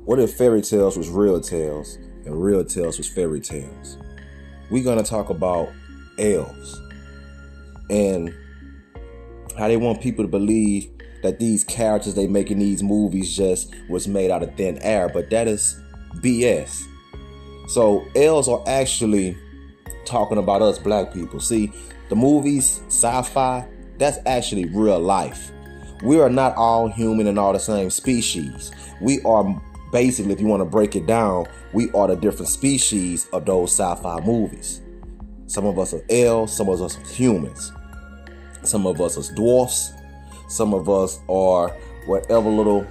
What if fairy tales was real tales and real tales was fairy tales? We're going to talk about elves and how they want people to believe that these characters they make in these movies just was made out of thin air, but that is BS. So elves are actually talking about us black people. See, the movies, sci-fi, that's actually real life. We are not all human and all the same species. We are basically, if you want to break it down, we are the different species of those sci-fi movies. Some of us are elves, some of us are humans. Some of us are dwarfs. Some of us are whatever little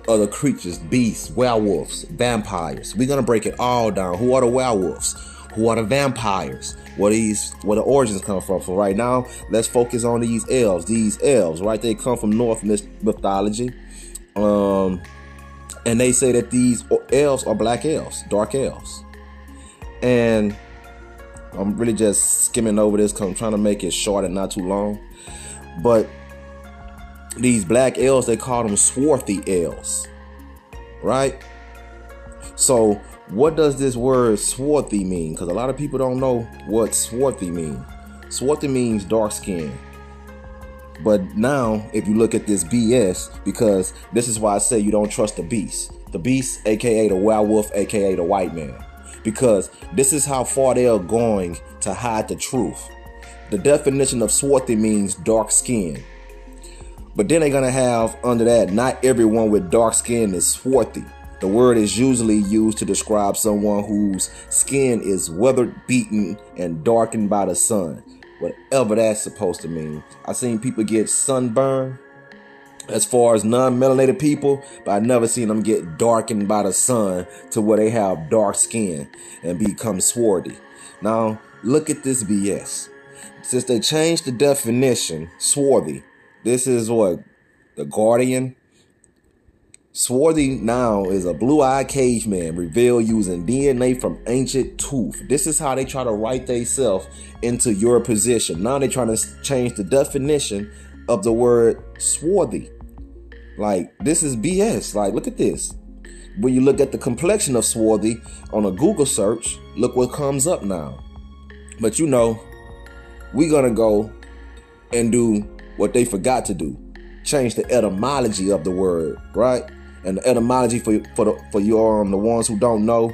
other creatures, beasts, werewolves, vampires. We're going to break it all down. Who are the werewolves? Who are the vampires? Where the origins come from? For right now, let's focus on these elves. These elves, right? They come from Norse mythology. And they say that these elves are black elves, dark elves. And I'm really just skimming over this because I'm trying to make it short and not too long. But these black elves, they call them swarthy elves, right? So what does this word swarthy mean? Because a lot of people don't know what swarthy means. Swarthy means dark skin. But now, if you look at this BS, because this is why I say you don't trust the beast. The beast, aka the werewolf, aka the white man. Because this is how far they are going to hide the truth. The definition of swarthy means dark skin. But then they're going to have under that, not everyone with dark skin is swarthy. The word is usually used to describe someone whose skin is weather beaten and darkened by the sun. Whatever that's supposed to mean. I've seen people get sunburn as far as non-melanated people, but I've never seen them get darkened by the sun to where they have dark skin and become swarthy. Now, look at this BS. Since they changed the definition, swarthy, this is what? The Guardian. Swarthy now is a blue-eyed caveman revealed using DNA from ancient tooth. This is how they try to write themselves into your position. Now they're trying to change the definition of the word swarthy. Like, this is BS. Like, look at this. When you look at the complexion of swarthy on a Google search, look what comes up now. But you know, we're going to go and do what they forgot to do. Change the etymology of the word, right? And the etymology for your the ones who don't know,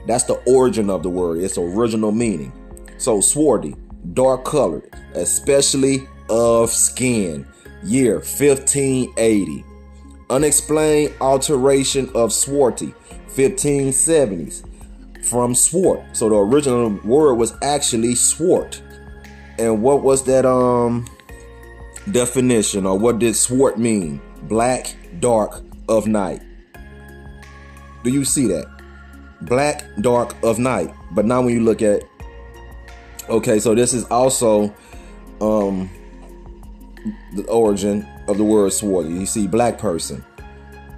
that's the origin of the word. Its original meaning. So swarthy, dark colored, especially of skin. Year 1580. Unexplained alteration of swarthy, 1570s. From swart. So the original word was actually swart. And what was that definition, or what did swart mean? Black, dark, of night. Do you see that? Black, dark, of night. But now when you look at, okay, so this is also the origin of the word swarthy. You see black person.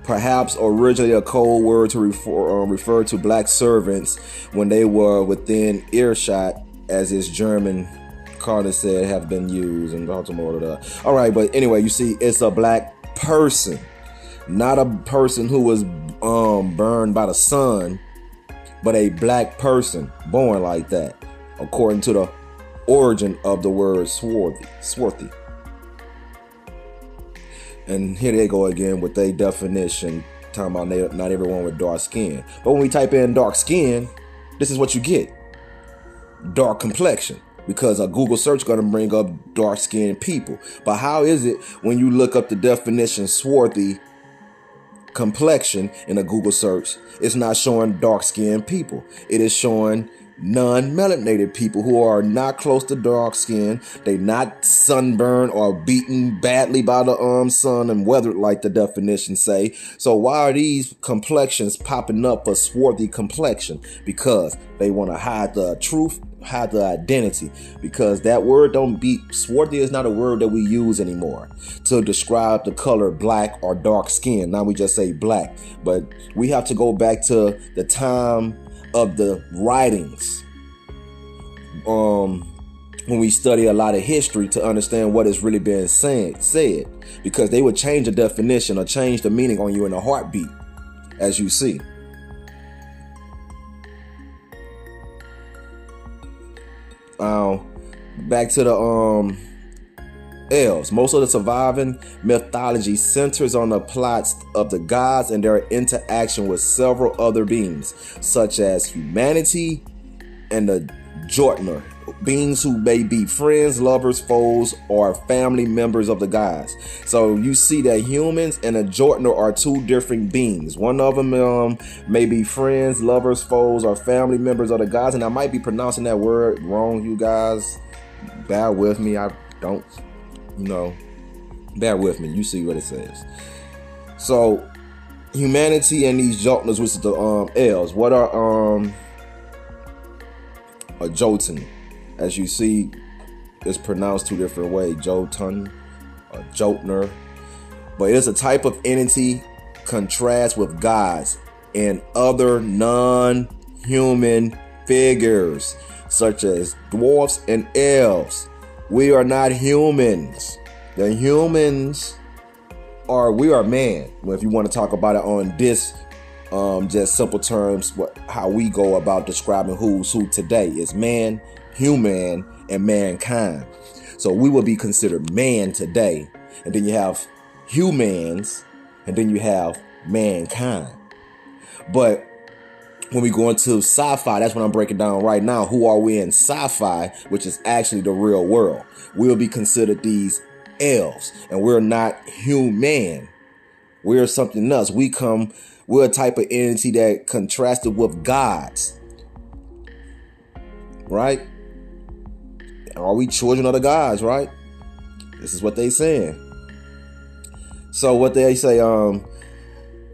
Perhaps originally a code word to refer to black servants when they were within earshot, as his German Carter said have been used and automotive. All right, but anyway, you see it's a black person. Not a person who was burned by the sun, but a black person born like that, according to the origin of the word swarthy. And here they go again with their definition, talking about not everyone with dark skin. But when we type in dark skin, this is what you get. Dark complexion. Because a Google search is going to bring up dark skinned people. But how is it when you look up the definition swarthy complexion in a Google search, it's not showing dark skinned people? It is showing non-melanated people who are not close to dark skin. They not sunburned or beaten badly by the sun and weathered like the definitions say. So why are these complexions popping up for swarthy complexion? Because they want to hide the truth, hide the identity. Because that word swarthy is not a word that we use anymore to describe the color black or dark skin. Now we just say black. But we have to go back to the time of the writings when we study a lot of history to understand what is really being said, because they would change the definition or change the meaning on you in a heartbeat. as you see. Back to the Elves. Most of the surviving mythology centers on the plots of the gods and their interaction with several other beings, such as humanity and the Jotner, beings who may be friends, lovers, foes, or family members of the gods. So you see that humans and a Jotner are two different beings. One of them may be friends, lovers, foes, or family members of the gods. And I might be pronouncing that word wrong, you guys. Bear with me. I don't, bear with me. You see what it says. So humanity and these Jotners, which is the Elves. What are a Jotun? As you see, it's pronounced two different ways, Jotun or Jotner. But it's a type of entity contrast with gods and other non-human figures, such as dwarfs and elves. We are not humans. The humans we are man. Well, if you want to talk about it on this just simple terms, how we go about describing who's who today is man, human, and mankind. So we will be considered man today, and then you have humans, and then you have mankind. But when we go into sci-fi, that's what I'm breaking down right now. Who are we in sci-fi, which is actually the real world? We'll be considered these elves, and we're not human. We're something else. We're a type of entity that contrasted with gods, right? Are we children of the gods, right? This is what they saying. So what they say,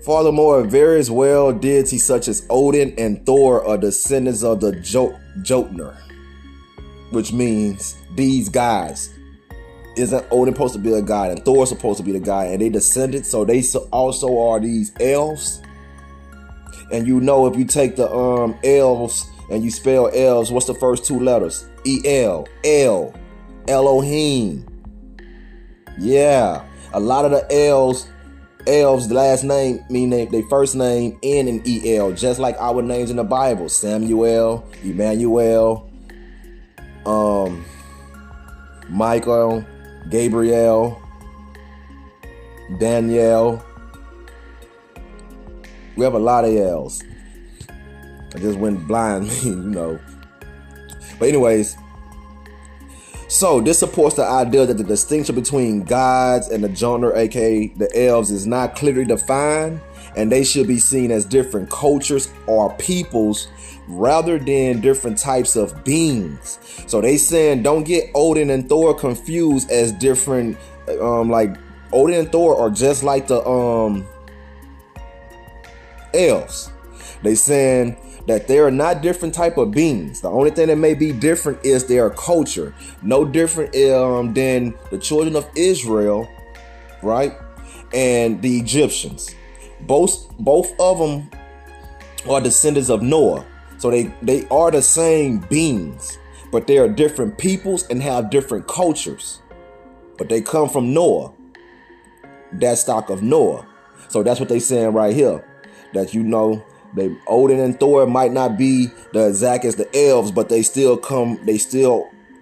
furthermore, various world deities such as Odin and Thor are descendants of the Jotner, which means these guys. Isn't Odin supposed to be a god and Thor supposed to be the guy, and they descended, so they also are these elves. And if you take the elves and you spell elves, what's the first two letters? E-L, El, Elohim. Yeah, a lot of the elves, the last name mean they first name end in E-L, just like our names in the Bible: Samuel, Emmanuel, Michael, Gabriel, Daniel. We have a lot of L's. I just went blind, But anyways, so this supports the idea that the distinction between gods and the genre, aka the elves, is not clearly defined, and they should be seen as different cultures or peoples rather than different types of beings. So they saying don't get Odin and Thor confused as different, like Odin and Thor are just like the elves. They saying that they are not different type of beings. The only thing that may be different is their culture. No different than the children of Israel, right? And the Egyptians. Both of them are descendants of Noah. So they are the same beings, but they are different peoples and have different cultures. But they come from Noah, that stock of Noah. So that's what they saying right here. That they Odin and Thor might not be the exact as the elves, but they still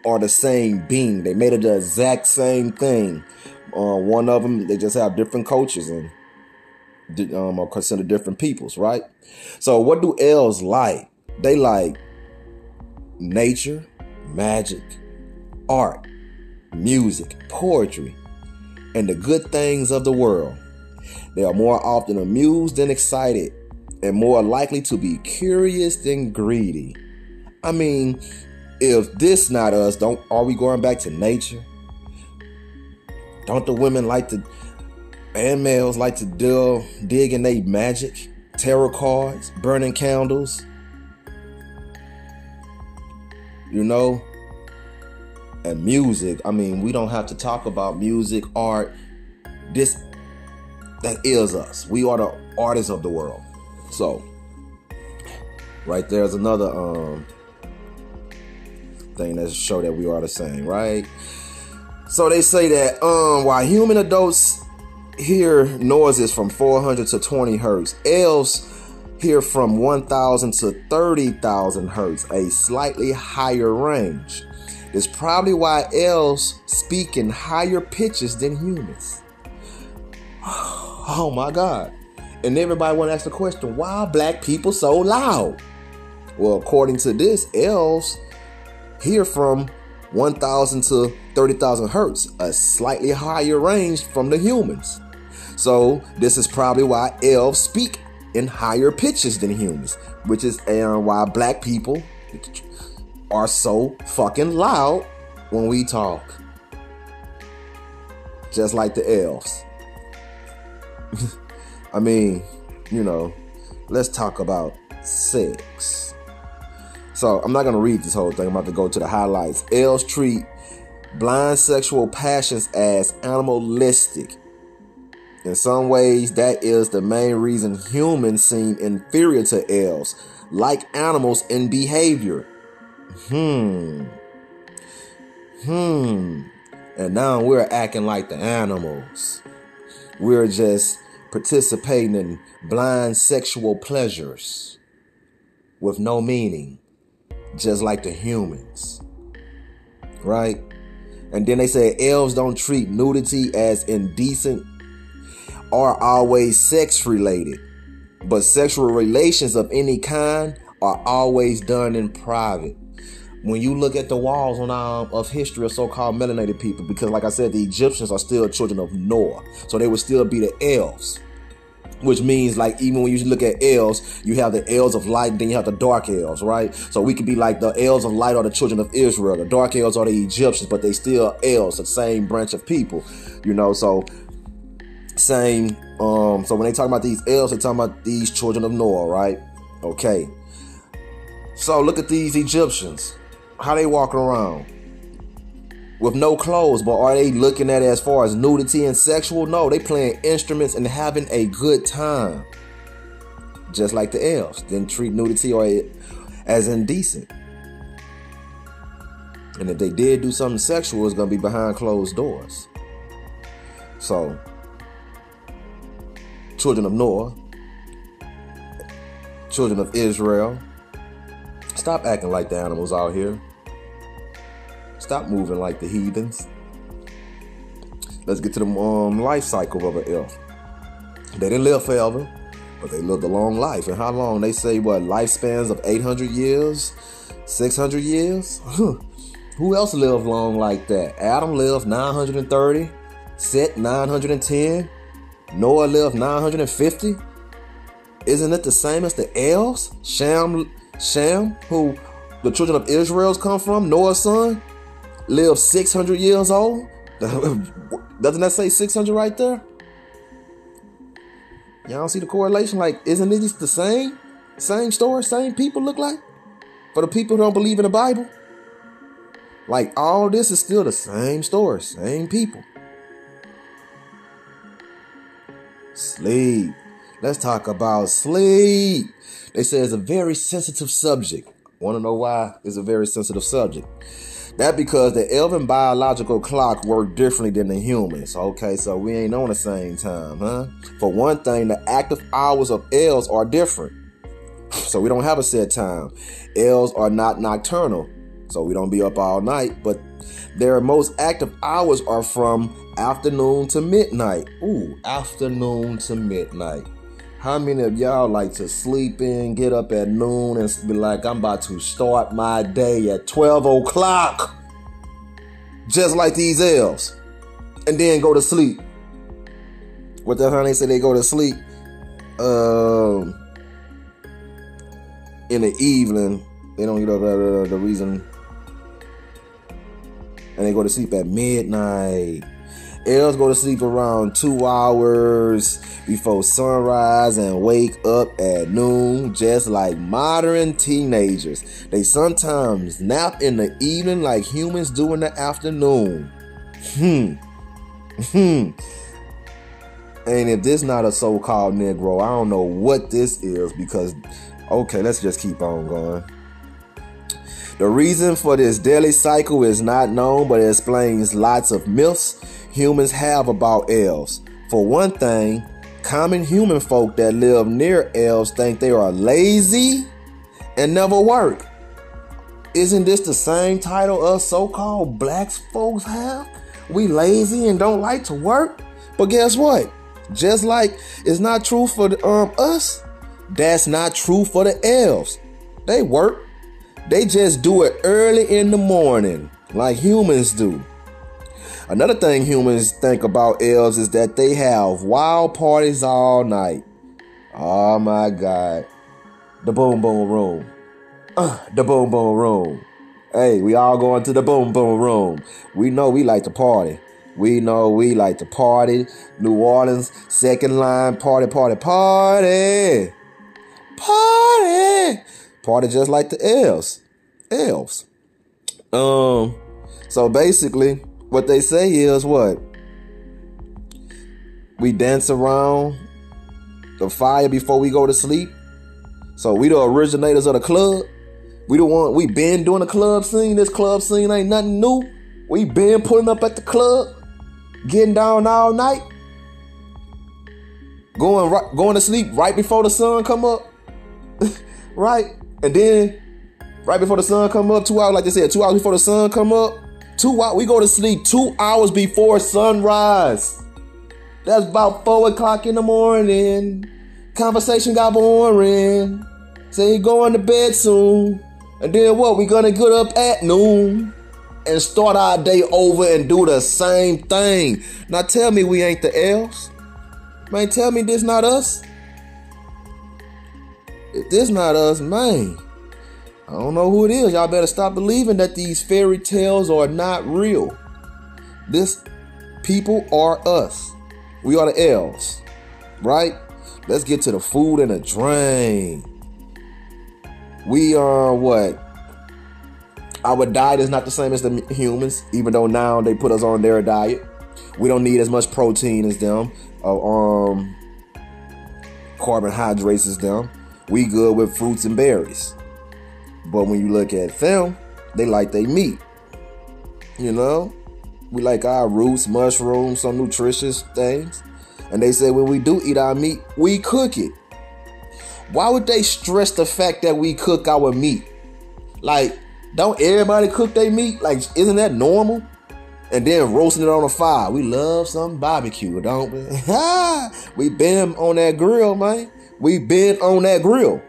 are the same being. They made it the exact same thing. One of them, they just have different cultures and are considered different peoples, right? So what do elves like? They like nature, magic, art, music, poetry, and the good things of the world. They are more often amused than excited, and more likely to be curious than greedy. I mean, if this not us, are we going back to nature? Don't the women and males like to dig in their magic, tarot cards, burning candles? And music. I mean, we don't have to talk about music, art. That is us. We are the artists of the world. So, right there's another thing that show that we are the same, right? So they say that while human adults hear noises from 400 to 20 hertz. Elves hear from 1,000 to 30,000 hertz, a slightly higher range. It's probably why elves speak in higher pitches than humans. Oh my God. And everybody want to ask the question, why are black people so loud? Well, according to this, elves hear from 1,000 to 30,000 hertz, a slightly higher range from the humans. So this is probably why elves speak in higher pitches than humans, which is why black people are so fucking loud when we talk. Just like the elves. I mean, let's talk about sex. So I'm not going to read this whole thing. I'm about to go to the highlights. Elves treat blind sexual passions as animalistic. In some ways, that is the main reason humans seem inferior to elves, like animals in behavior. And now we're acting like the animals. We're just participating in blind sexual pleasures with no meaning, just like the humans. Right? And then they say elves don't treat nudity as indecent or always sex related, but sexual relations of any kind are always done in private. When you look at the walls of history of so-called melanated people, because like I said, the Egyptians are still children of Noah, so they would still be the elves, which means like even when you look at elves, you have the elves of light, then you have the dark elves, right? So we could be like the elves of light are the children of Israel, the dark elves are the Egyptians, but they still elves, the same branch of people, so same. So when they talk about these elves, they're talking about these children of Noah, right? Okay. So look at these Egyptians. How they walking around with no clothes, but are they looking at it as far as nudity and sexual? No, they playing instruments and having a good time, just like the elves. Didn't treat nudity as indecent, and if they did do something sexual, it's gonna be behind closed doors. So, children of Noah, children of Israel, stop acting like the animals out here. Stop moving like the heathens. Let's get to the life cycle of an elf. They didn't live forever, but they lived a long life. And how long? They say, lifespans of 800 years, 600 years? Who else lived long like that? Adam lived 930, Seth 910, Noah lived 950. Isn't it the same as the elves? Shem, who the children of Israel come from, Noah's son, lived 600 years old. Doesn't that say 600 right there? Y'all don't see the correlation? Like, isn't it just the same? Same story, same people look like? For the people who don't believe in the Bible? Like, all this is still the same story, same people. Sleep. Let's talk about sleep. They say it's a very sensitive subject. Want to know why it's a very sensitive subject? That because the elven biological clock work differently than the humans. Okay, so we ain't on the same time, huh? For one thing, the active hours of elves are different. So we don't have a set time. Elves are not nocturnal, so we don't be up all night. But their most active hours are from afternoon to midnight. Ooh, afternoon to midnight. How many of y'all like to sleep in, get up at noon and be like, I'm about to start my day at 12 o'clock? Just like these elves. And then go to sleep. What the hell they say they go to sleep? In the evening. They don't the reason. And they go to sleep at midnight. Elves go to sleep around 2 hours before sunrise and wake up at noon, just like modern teenagers. They sometimes nap in the evening like humans do in the afternoon. And if this not a so-called Negro, I don't know what this is, because, okay, let's just keep on going. The reason for this daily cycle is not known, but it explains lots of myths humans have about elves. For one thing, common human folk that live near elves think they are lazy and never work. Isn't this the same title us so-called black folks have? We lazy and don't like to work? But guess what? Just like it's not true for us, that's not true for the elves. They work. They just do it early in the morning like humans do. Another thing humans think about elves is that they have wild parties all night. Oh my God. The boom boom room. The boom boom room. Hey, we all going to the boom boom room. We know we like to party. We know we like to party. New Orleans, second line, party, party, party. Party. Party just like the elves. Elves. So basically, what they say is what? We dance around the fire before we go to sleep. So we the originators of the club. We been doing the club scene. This club scene ain't nothing new. We been pulling up at the club, getting down all night, going to sleep right before the sun come up, right? And then right before the sun come up, 2 hours, like they said, 2 hours before the sun come up, we go to sleep 2 hours before sunrise. That's about 4 o'clock in the morning. Conversation got boring. Say you going to bed soon. And then what? We gonna get up at noon and start our day over and do the same thing. Now tell me we ain't the elves. Man, tell me this not us. If this not us, man, I don't know who it is. Y'all better stop believing that these fairy tales are not real. This people are us. We are the elves, right? Let's get to the food and the drink. We are what? Our diet is not the same as the humans, even though now they put us on their diet. We don't need as much protein as them, carbohydrates as them. We good with fruits and berries. But when you look at them, they like their meat. You know? We like our roots, mushrooms, some nutritious things. And they say when we do eat our meat, we cook it. Why would they stress the fact that we cook our meat? Like, don't everybody cook their meat? Like, isn't that normal? And then roasting it on a fire. We love some barbecue, don't we? We been on that grill, man. We been on that grill.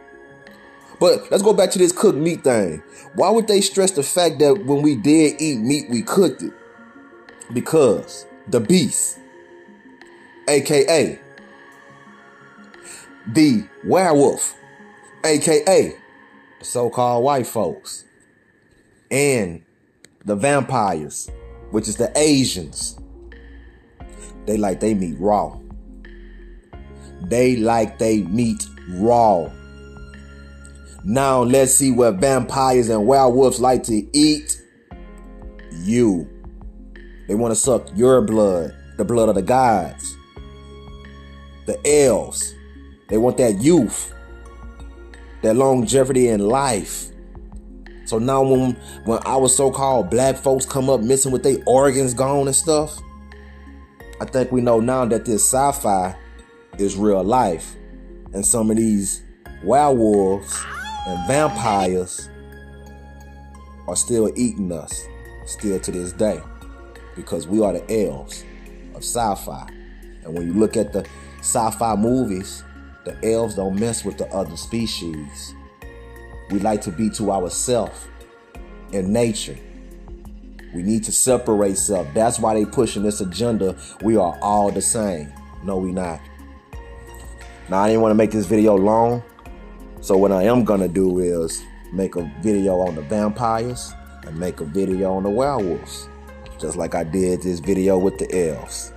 But let's go back to this cooked meat thing. Why would they stress the fact that when we did eat meat, we cooked it? Because the beast, aka the werewolf, aka the so-called white folks, and the vampires, which is the Asians, they like they meat raw. They like they meat raw. Now let's see what vampires and werewolves like to eat. You. They want to suck your blood, the blood of the gods. The elves. They want that youth, that longevity in life. So now when our so-called black folks come up missing with their organs gone and stuff, I think we know now that this sci-fi is real life. And some of these werewolves and vampires are still eating us, still to this day. Because we are the elves of sci-fi. And when you look at the sci-fi movies, the elves don't mess with the other species. We like to be to ourselves in nature. We need to separate self. That's why they pushing this agenda. We are all the same. No, we not. Now, I didn't want to make this video long. So what I am going to do is make a video on the vampires and make a video on the werewolves. Just like I did this video with the elves.